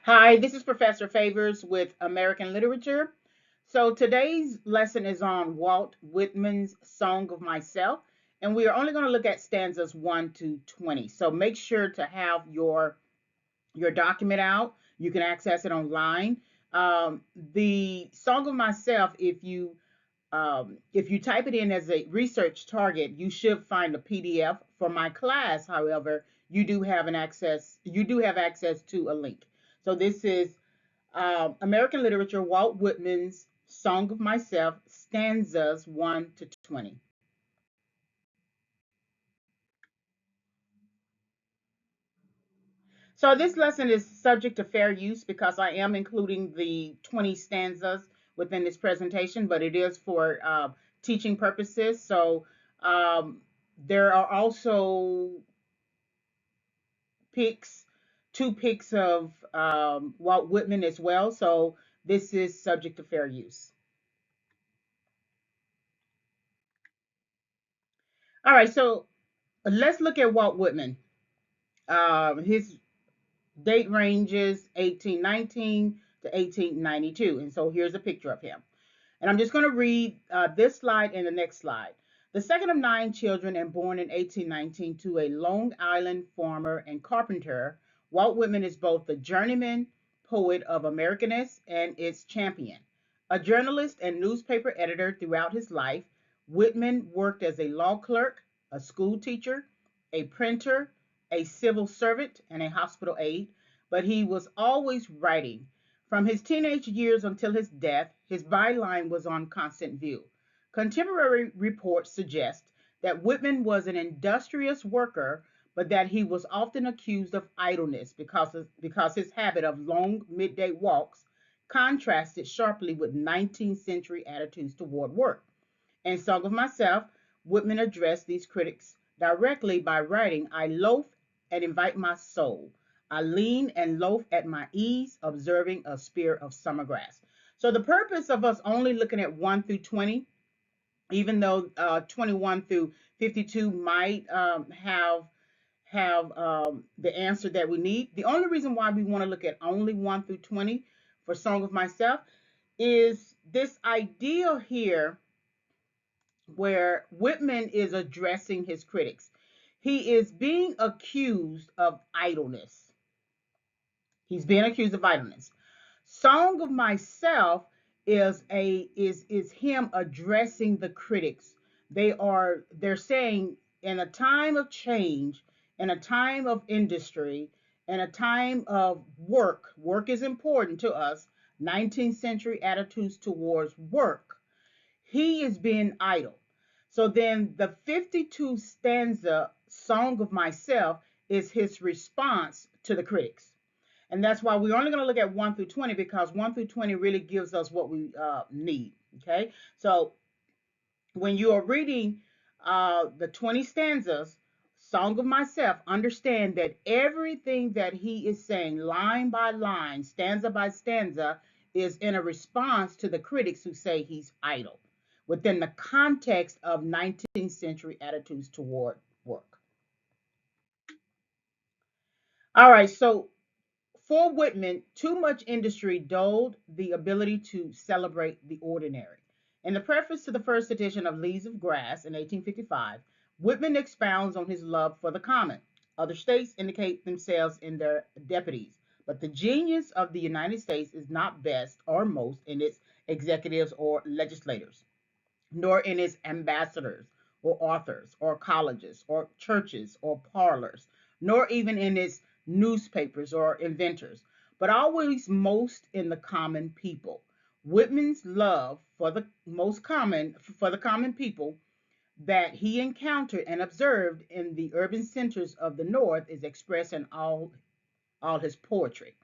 Hi, this is Professor Favors with American Literature. So today's lesson is on Walt Whitman's Song of Myself, and we are only going to look at stanzas 1 to 20. So make sure to have your document out. You can access it online. The Song of Myself, if you type it in as a research target, you should find a PDF. For my class, however, you do have access to a link. So this is American Literature, Walt Whitman's Song of Myself, stanzas 1 to 20. So this lesson is subject to fair use because I am including the 20 stanzas within this presentation, but it is for teaching purposes. So um, there are also pics, two pics of Walt Whitman as well. So this is subject to fair use. All right, so let's look at Walt Whitman. His date ranges 1819 to 1892. And so here's a picture of him. And I'm just going to read this slide and the next slide. The second of 9 children and born in 1819 to a Long Island farmer and carpenter, Walt Whitman is both the journeyman poet of Americanness and its champion. A journalist and newspaper editor throughout his life, Whitman worked as a law clerk, a school teacher, a printer, a civil servant, and a hospital aide, but he was always writing. From his teenage years until his death, his byline was on constant view. Contemporary reports suggest that Whitman was an industrious worker, but that he was often accused of idleness because his habit of long midday walks contrasted sharply with 19th century attitudes toward work. In Song of Myself, Whitman addressed these critics directly by writing, I loaf and invite my soul. I lean and loaf at my ease, observing a spear of summer grass. So the purpose of us only looking at 1 through 20, even though 21 through 52 might have the answer that we need. The only reason why we want to look at only 1 through 20 for Song of Myself is this idea here where Whitman is addressing his critics. He is being accused of idleness. He's being accused of idleness. Song of Myself is him addressing the critics. They're saying in a time of change, in a time of industry, in a time of work is important to us. 19th century attitudes towards work. He is being idle. So then the 52 stanza Song of Myself is his response to the critics. And that's why we're only going to look at 1 through 20 because 1 through 20 really gives us what we need. Okay. So when you are reading the 20 stanzas, Song of Myself, understand that everything that he is saying, line by line, stanza by stanza, is in a response to the critics who say he's idle within the context of 19th century attitudes toward work. All right, so for Whitman, too much industry dulled the ability to celebrate the ordinary. In the preface to the first edition of Leaves of Grass in 1855, Whitman expounds on his love for the common. Other states indicate themselves in their deputies, but the genius of the United States is not best or most in its executives or legislators, nor in its ambassadors or authors or colleges or churches or parlors, nor even in its newspapers or inventors, but always most in the common people. Whitman's love for the common people that he encountered and observed in the urban centers of the North is expressed in all his poetry.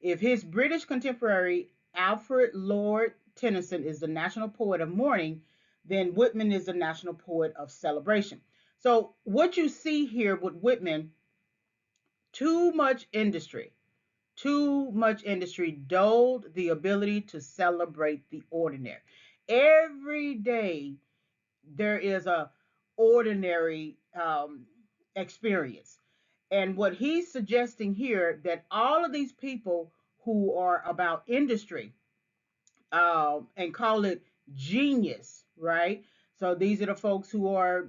If his British contemporary Alfred Lord Tennyson is the national poet of mourning, then Whitman is the national poet of celebration. So, what you see here with Whitman, too much industry, too much industry dulled the ability to celebrate the ordinary. Every day there is a ordinary experience. And what he's suggesting here that all of these people who are about industry, and call it genius, right? So these are the folks who are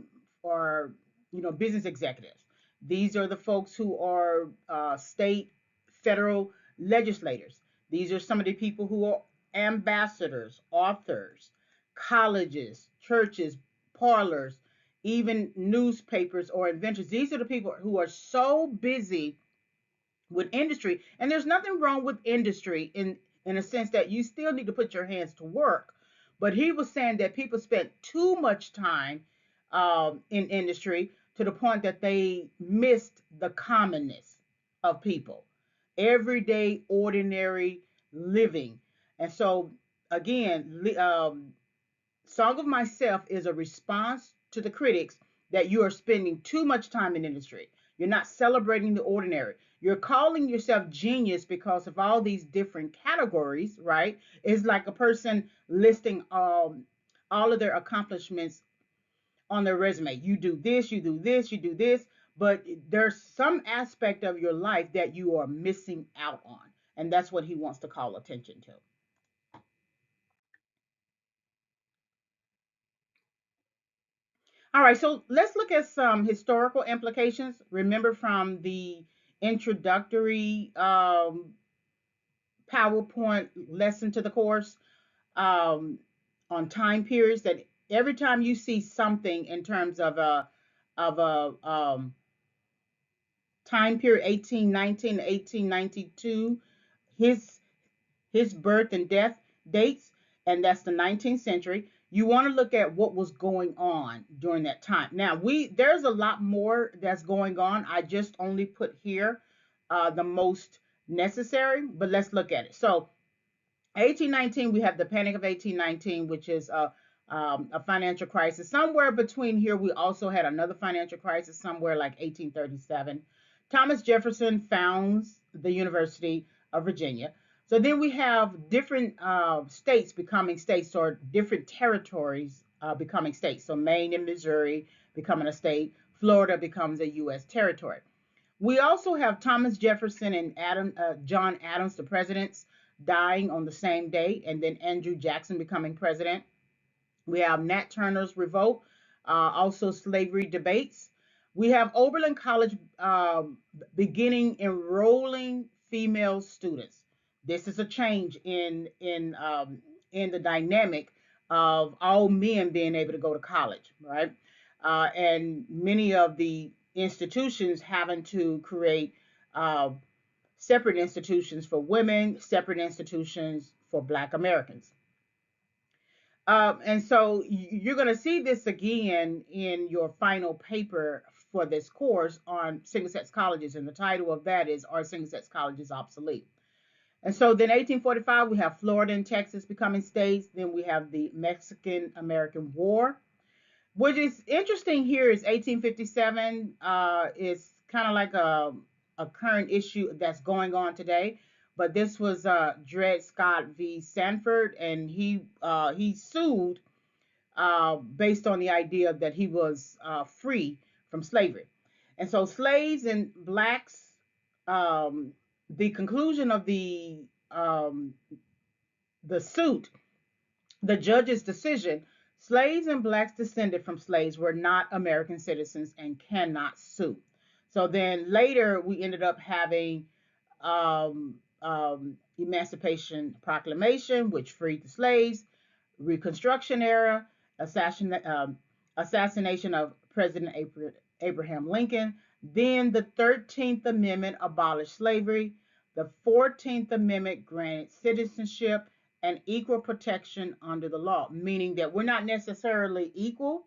business executives. These are the folks who are state, federal legislators. These are some of the people who are ambassadors, authors, colleges, churches, parlors, even newspapers or inventors. These are the people who are so busy with industry, and there's nothing wrong with industry in a sense that you still need to put your hands to work. But he was saying that people spent too much time in industry to the point that they missed the commonness of people, everyday ordinary living. And so again, Song of Myself is a response to the critics that you are spending too much time in industry. You're not celebrating the ordinary. You're calling yourself genius because of all these different categories, right? It's like a person listing all of their accomplishments on their resume. You do this, you do this, you do this, but there's some aspect of your life that you are missing out on. And that's what he wants to call attention to. All right, so let's look at some historical implications. Remember from the introductory PowerPoint lesson to the course um, on time periods, that every time you see something in terms of a time period 1819 to 1892, his his birth and death dates, and that's the 19th century. You want to look at what was going on during that time. Now, there's a lot more that's going on. I just only put here the most necessary, but let's look at it. So, 1819, we have the Panic of 1819, which is a financial crisis. Somewhere between here, we also had another financial crisis, somewhere like 1837. Thomas Jefferson founds the University of Virginia. So then we have different states becoming states, or different territories becoming states. So Maine and Missouri becoming a state. Florida becomes a U.S. territory. We also have Thomas Jefferson and John Adams, the presidents, dying on the same day, and then Andrew Jackson becoming president. We have Nat Turner's revolt, also slavery debates. We have Oberlin College beginning enrolling female students. This is a change in the dynamic of all men being able to go to college, right? And many of the institutions having to create uh, separate institutions for women, separate institutions for Black Americans. And so you're going to see this again in your final paper for this course on single sex colleges. And the title of that is Are Single Sex Colleges Obsolete? And so then 1845, we have Florida and Texas becoming states. Then we have the Mexican American War. What is interesting here is 1857 is kind of like a current issue that's going on today. But this was Dred Scott v. Sanford, and he sued based on the idea that he was free from slavery. And so slaves and blacks, um, the conclusion of the suit, the judge's decision, slaves and blacks descended from slaves were not American citizens and cannot sue. So then later we ended up having Emancipation Proclamation, which freed the slaves, Reconstruction era, assassination of President Abraham Lincoln. Then the 13th Amendment abolished slavery. The 14th Amendment granted citizenship and equal protection under the law, meaning that we're not necessarily equal.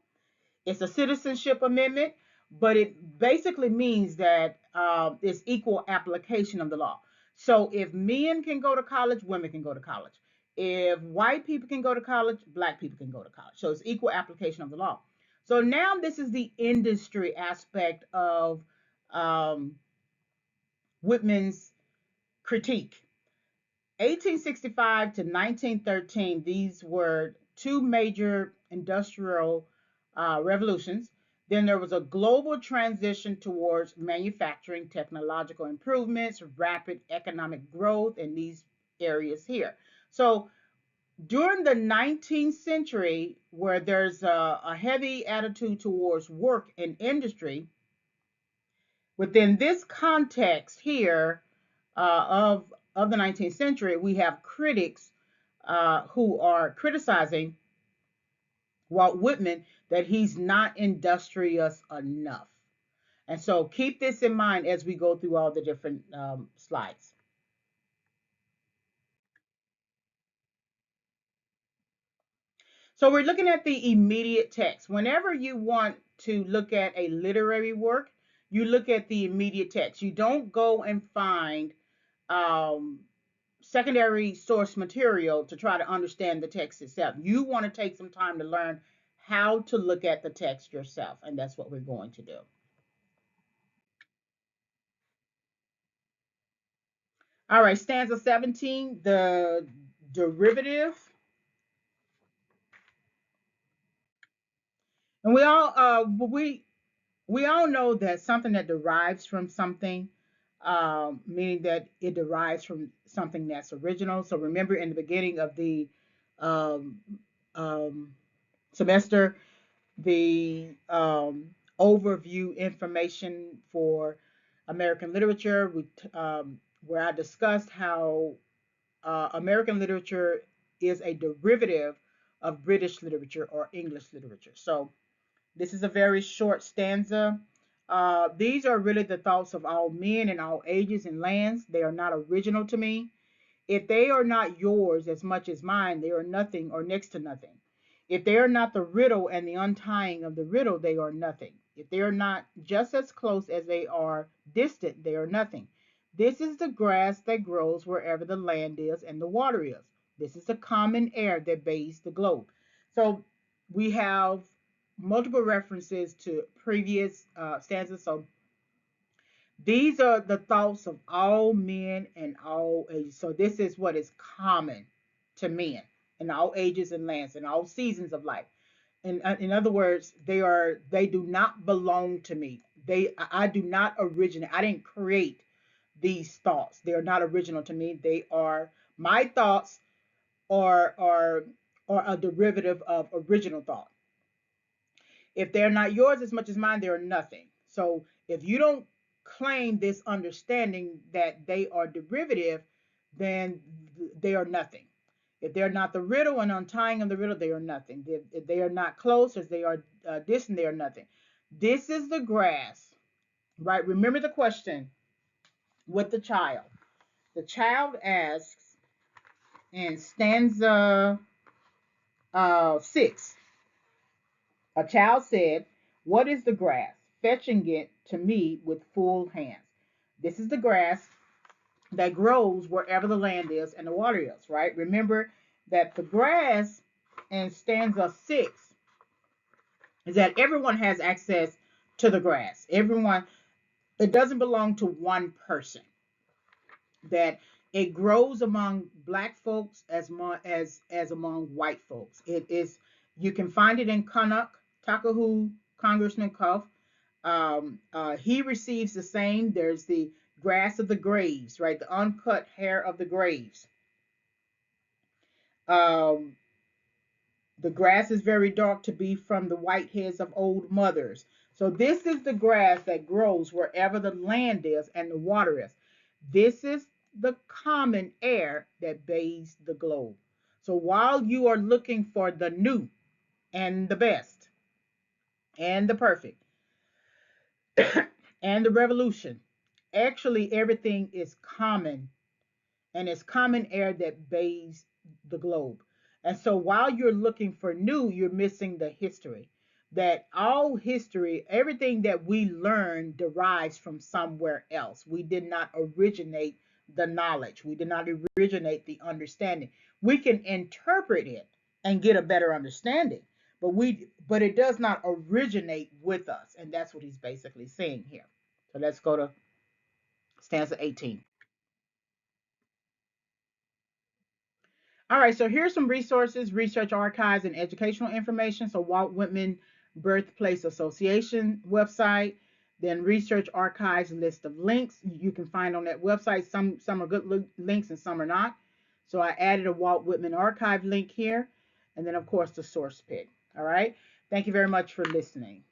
It's a citizenship amendment, but it basically means that it's equal application of the law. So if men can go to college, women can go to college. If white people can go to college, black people can go to college. So it's equal application of the law. So now this is the industry aspect of um, Whitman's critique. 1865 to 1913, these were two major industrial revolutions. Then there was a global transition towards manufacturing, technological improvements, rapid economic growth in these areas here. So during the 19th century, where there's a heavy attitude towards work and industry, within this context here of the 19th century, we have critics who are criticizing Walt Whitman that he's not industrious enough. And so keep this in mind as we go through all the different slides. So we're looking at the immediate text. Whenever you want to look at a literary work, you look at the immediate text. You don't go and find um, secondary source material to try to understand the text itself. You want to take some time to learn how to look at the text yourself, and that's what we're going to do. All right, stanza 17, the derivative. And we all know that something that derives from something, meaning that it derives from something that's original. So remember in the beginning of the um, um, semester, the overview information for American literature, where I discussed how American literature is a derivative of British literature or English literature. So this is a very short stanza. These are really the thoughts of all men in all ages and lands. They are not original to me. If they are not yours as much as mine, they are nothing or next to nothing. If they are not the riddle and the untying of the riddle, they are nothing. If they are not just as close as they are distant, they are nothing. This is the grass that grows wherever the land is and the water is. This is the common air that bathes the globe. So we have multiple references to previous stanzas. So these are the thoughts of all men and all ages. So this is what is common to men in all ages and lands and all seasons of life. In other words, they do not belong to me. I do not originate. I didn't create these thoughts. They are not original to me. They are my thoughts or a derivative of original thought. If they're not yours as much as mine, they're nothing. So if you don't claim this understanding that they are derivative, then they are nothing. If they're not the riddle and untying of the riddle, they are nothing. If they are not close as they are distant, they are nothing. This is the grass, right? Remember the question with the child. The child asks in stanza 6. A child said, "What is the grass? Fetching it to me with full hands." This is the grass that grows wherever the land is and the water is, right? Remember that the grass in stanza 6 is that everyone has access to the grass. Everyone, it doesn't belong to one person. That it grows among black folks as among white folks. It is you can find it in Canuck, Takahu, Congressman Cuff. He receives the same. There's the grass of the graves, right? The uncut hair of the graves. Um, the grass is very dark to be from the white heads of old mothers. So this is the grass that grows wherever the land is and the water is. This is the common air that bathes the globe. So while you are looking for the new and the best and the perfect and the revolution, actually everything is common, and it's common air that bathes the globe. And so while you're looking for new, you're missing the history. That all history, everything that we learn derives from somewhere else. We did not originate the knowledge, we did not originate the understanding. We can interpret it and get a better understanding, but it does not originate with us. And that's what he's basically saying here. So let's go to stanza 18. All right, so here's some resources, research archives, and educational information. So Walt Whitman Birthplace Association website, then Research Archives list of links you can find on that website. Some are good links and some are not. So I added a Walt Whitman archive link here, and then of course the source pig. All right. Thank you very much for listening.